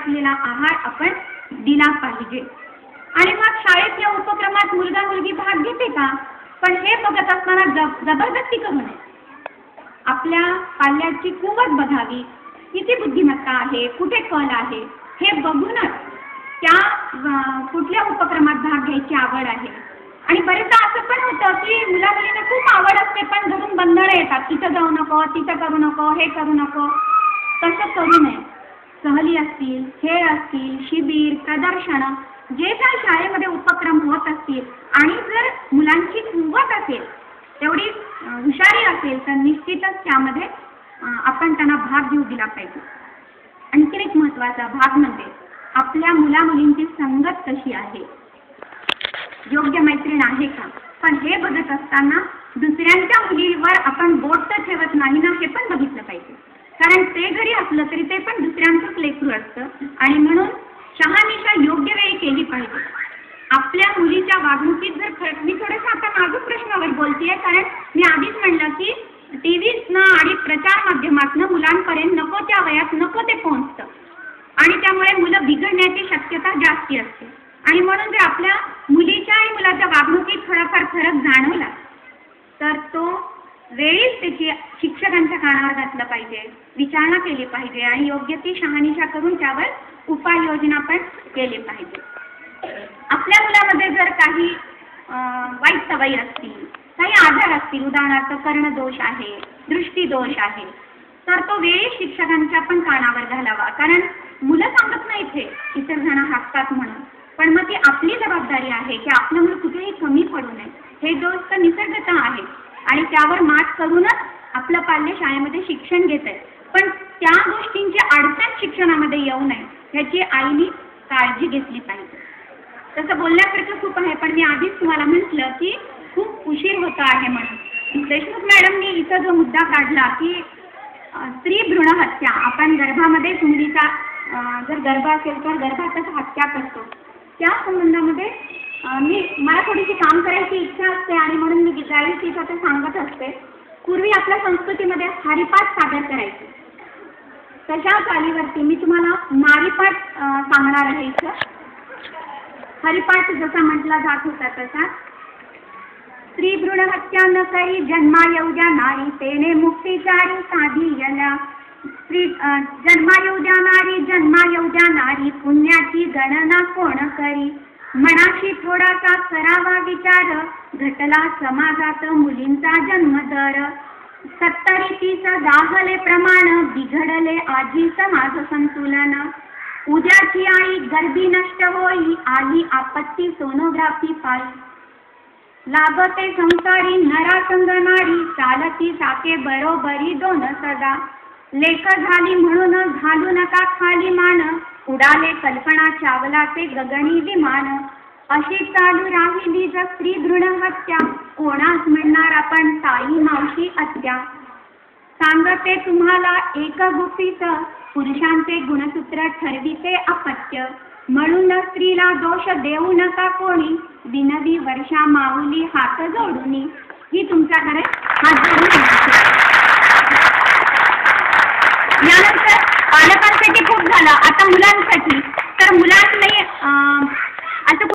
असलेला आहार आपण दिला पाहिजे। आणि मग शाळेतल्या उपक्रमात मुलगा मुलगी भाग घेते का? पण हे बघत असताना जबरदस्ती करू नये। आपल्या पाल्याची कुवत बघावी, किती बुद्धिमत्ता आहे, कुठे कल आहे हे बघूनच त्या कुठल्या उपक्रमात भाग घ्यायची आवड आहे। आणि बरेचदा असं पण होतं की मुला मुलींना खूप आवड असते पण घरून बंधनं येतात, इथं जाऊ नको, तिथं करू नको, हे करू नको। तसं करू नये। सहली असतील, खेळ असतील, शिबिर, प्रदर्शन जे काही शाळेमध्ये उपक्रम होत असतील आणि जर मुलांची कुवत असेल, तेवढी हुशारी असेल तर निश्चितच त्यामध्ये आपण त्यांना भाग घेऊ दिला पाहिजे। आणखी एक महत्त्वाचा भाग म्हणजे आपल्या मुला मुलींची संगत कशी आहे, योग्य मैत्रीण आहे का? पण हे बघत असताना दुसऱ्यांच्या मुलीवर आपण बोट तर ठेवत नाही ना, हे पण बघितलं पाहिजे। कारण ते जरी असलं तरी ते पण दुसऱ्यांचंच लेकरू असतं आणि म्हणून शहानिशा योग्य वेळी केली पाहिजे। आपल्या मुलीच्या वागणुकीत जर फरक, मी थोडंसं आता नाजूक प्रश्नावर बोलतेय कारण मी आधीच म्हणलं की टीव्हीतनं आणि प्रचार माध्यमातनं मुलांपर्यंत नको त्या वयात नको ते पोहोचतं आणि त्यामुळे मुलं बिघडण्याची शक्यता जास्ती असते। आणि म्हणून जर आपल्या मुलीच्या आणि मुलाच्या वागणुकीत थोडाफार फरक जाणवला तर तो वेळीच त्याची शिक्षकांच्या कानावर घातलं पाहिजे, विचारणा केली पाहिजे आणि योग्य ती शहानिशा करून त्यावर उपाययोजना पण केली पाहिजे। आपल्या मुलामध्ये जर काही वाईट सवयी असतील, काही आजार असतील, उदाहरणार्थ कर्णदोष आहे, दृष्टीदोष आहे, तर तो वेळी शिक्षकांच्या पण कानावर घालावा। कारण मुलं सांगत नाहीत हे, इतर जण हसतात म्हणून, पण मग ती आपली जबाबदारी आहे की आपलं मुलं कुठेही कमी पडू नये। हे दोष तर निसर्गतः आहे आणि त्यावर मात करूनच आपलं पाल्य शाळेमध्ये शिक्षण घेत आहे। पण त्या गोष्टींची अडचण शिक्षणामध्ये येऊ नये ह्याची आईनी काळजी घेतली पाहिजे। तसं बोलण्यासारखं खूप आहे, पण मी आधीच तुम्हाला म्हटलं की खूप उशीर होत आहे म्हणून। देशमुख मॅडमनी इथं जो मुद्दा काढला की स्त्री भ्रूण हत्या, आपण गर्भामध्ये मुलीचा जर गर्भ असेल तर गर्भातच हत्या करतो, त्या संबंधामध्ये मला थोडीशी काम करायची इच्छा असते आणि म्हणून मी जाईल तिथं ते सांगत असते। पूर्वी आपल्या संस्कृतीमध्ये हरिपाठ सादर करायचे, तशा चालीवरती मी तुम्हाला नारीपाठ सांगणार आहे। इथं हरिपाठ जसा म्हटला जात होता तसा, स्त्री भ्रूण हत्या न करी जन्मा येऊ द्या नारी, तेने मुक्तीचारी साधी यला। स्त्री जन्मा येऊ द्या नारी, जन्मा येऊ द्या नारी, पुण्याची गणना कोण करी। मनाशी थोडासा करावा विचार, घटला समाजात मुलींचा जन्मदर। 70-30 दाहले प्रमाण, बिघडले आजी समाज संतुलन। उद्याची आई गर्भी नष्ट होई, आली आपत्ती सोनोग्राफी पायी। लागते संसारी नरा संग नारी, चालती साके बरोबरी दोन सदा। लेख झाली म्हणून घालू नका खाली मान, उडाले कल्पना चावलाचे गगनी विमान। अशी चालू राहिली जर स्त्री भ्रूण हत्या, कोणास म्हणणार आपण ताई मावशी आत्या। सांगते तुम्हाला एक गुपित, पुरुषांचे गुणसूत्र ठरविते अपत्य। म्हणून स्त्रीला दोष देऊ नका कोणी, विनवी वर्षा माऊली हात जोडूनी। ही तुमच्याकडे हात जोडून यानंतर पालकांसाठी खूप झालं, आता मुलांसाठी। तर मुलांनी